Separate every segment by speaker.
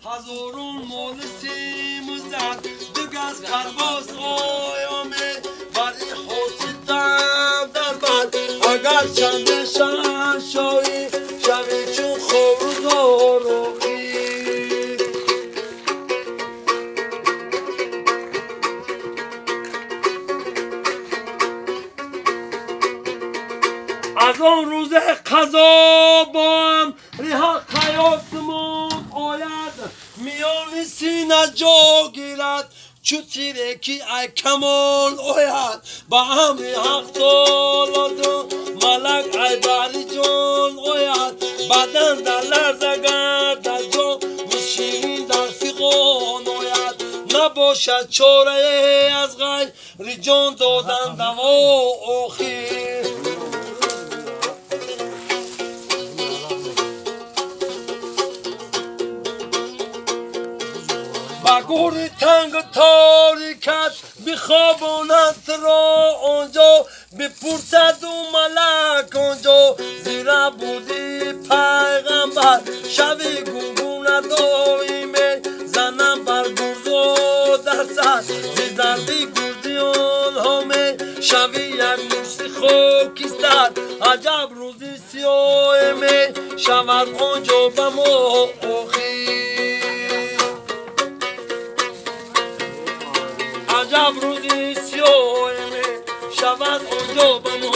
Speaker 1: هزارون مال سیم و زد دیگه از پرواز آیامه ولی حسیدم در من اگر چند شایی شوی چون خورد و روغی از آن روز قضا با هم ریها خیاطمون آید میان سینه جا گیرد چو تیرکی ای کمال آید با هم حق دالد ملک ای بری جان آید بدن در لرزه گردد جا میشینی در فیقان آید نباشد چاره از غیر جان دادن دوا آخیر بگوری تنگ و تاریکت بخواباند را آنجا بپرسد و ملک آنجا زیرا بودی پیغمبر شوی گونگونه دایمه زنم بر گرز و در سر زیزردی گردی آنها می شوی یک نوشتی خاکستر عجب روزی سیاه می شود آنجا به ما آخیر عجب روزی سیاه می شود آنجا به ما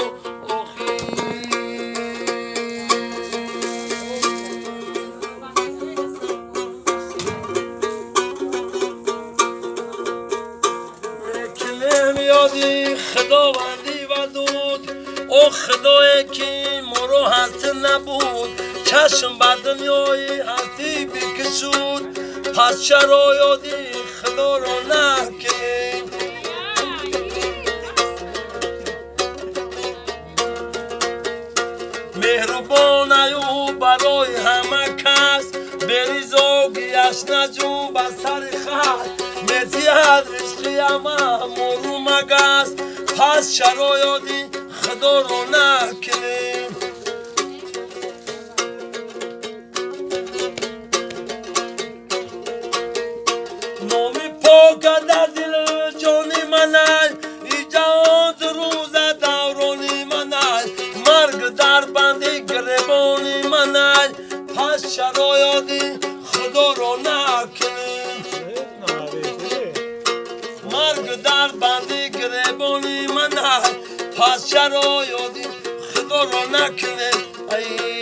Speaker 1: آخیر کلیم یادی خداوندی و دود او خدایی که ما رو هست نبود چشم بر دنیای هستی بکشود پس چرا یادی خدا را نکنیم مهربان او برای همه کس بریز و گیش نجو به سر خط مزید رشقی همه مرو مگس پس چرا یادی خدا را نکنیم نامی پاک در دل جانی من ای جهان روز دورانی من مرگ در بند گریبانی من پس چرا یادی خدا را نکنیم مرگ در بند گریبانی من پس چرا یادی خدا را نکنیم